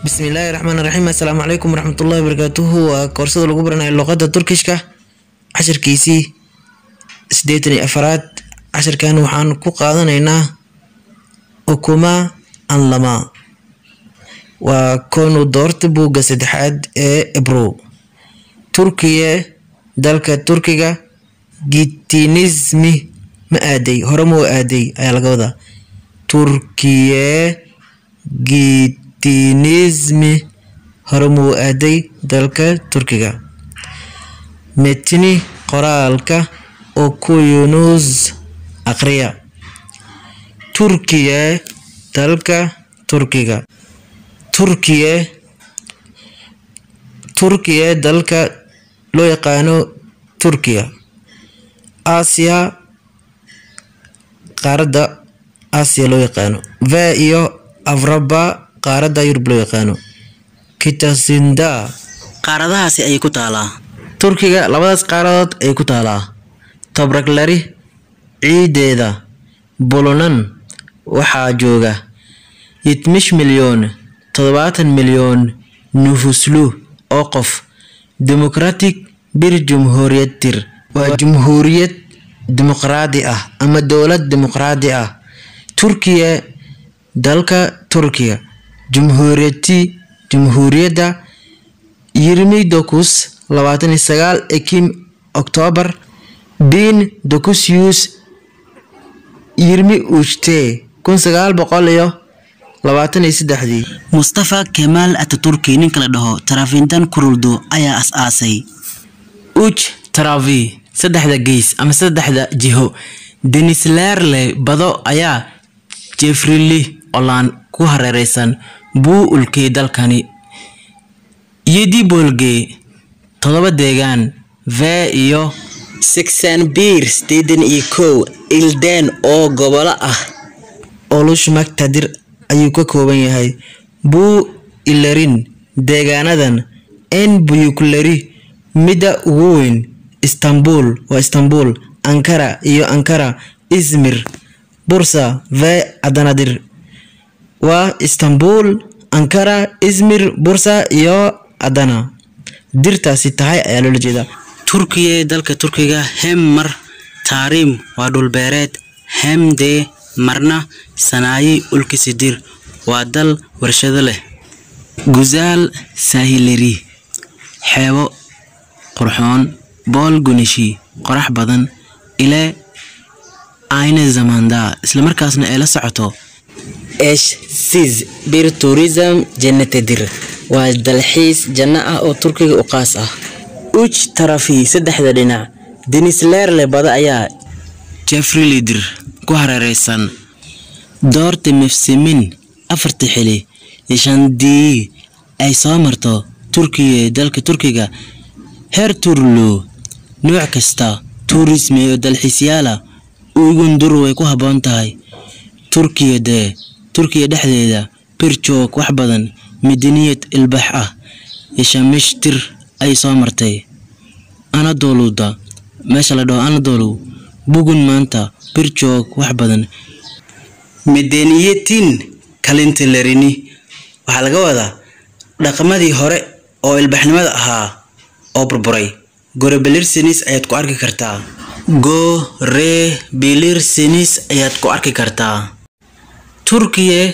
بسم الله الرحمن الرحيم. السلام عليكم ورحمة الله وبركاته. وكورسات لغو برناي اللغة التركيشكا 10 كيسي 84 10 كان waxaan ku qaadanaynaa ukuma aan lama waa koonu doorta buugga saddexaad ee Ebro Turkiye dalka Turkiga gittinizmi ma aaday hore ma aaday ayaa laga wadaa Turkiye gittinizmi hore ma aaday dalka Turkiga metni qoraalka okuyunuz aqriya Turkiye dalka Turkiga Turkiye dalka loo yaqaano Turkiya Aasiya qaarada Aasiya loo yaqaano va iyo Afrika qaarada Yurub loo yaqaano Kitasinda qaaradahaasi ay ku taalaa Turkiga labadaas qaaradood ay ku taalaa Tobraklari ciideeda Bolonan waxaa jooga 70 milyan nufuslu oo qof democratic bir jumhuriyatir waa jumhuriyad dimuqraadi ah ama dawlad dimuqraadi ah Turkiye dalka Turkiya jumhuriyadda 29 Ekim October 1923 Mustafa Kemal Atatürk ninka la dhaho Tarafintan Kuruldu ayaa asaasay Taravi saddexda gees ama saddexda jiho Denislerle bado ayaa Jeffrey Olan ku hareeraysan buu ulkay dalkani yedi bolge 7 deegaan ve iyo 61 ilden oo gobolo ah Olush Maktadir ayuu ka kooban yahay buu ilarin deegaanadan en buyuklari mida ugu weyn Istanbul Ankara iyo Ankara Izmir Bursa ve Adanadir waa Istanbul Ankara Izmir Bursa iyo Adana dirtaasi tahay ayaa loo jeedaa Turkiye dalka Turkiga hemmar Tarim waa dhul beereed hemde marna sanaayi ulkisidir waa dal warshado leh Guzaal Sahileri xeebo qurxoon bool gunishi qorax badan ile ayna zamanda isla markaasna ay la socoto siz bir tourism jannatedir waa dalxiis janna ah oo Turkiga u qaas ah tarafi saddexda dhinac Denislerle bada ayaa Jeffrey Lider ku hareeraysan doorta mifsimin afarti xili ishandii ay soo marto Turkiye dalka Turkiga heer turlo nooc kasta tourism iyo dalxiisyada ugu ndur way ku haboon tahay Turkiye dhexdeeda birjoog wax badan midaniyad ilbax ah ishamishtir ay soo martay Anadoluda meesha la dhaho Anadolu bugun maanta birjoog wax badan midaniyatin kalintelerini waxa laga wadaa dhaqamadii hore oo ilbaxnimada ahaa oo burburay gorebelirsinis ayaad ku arki kartaa Turkiye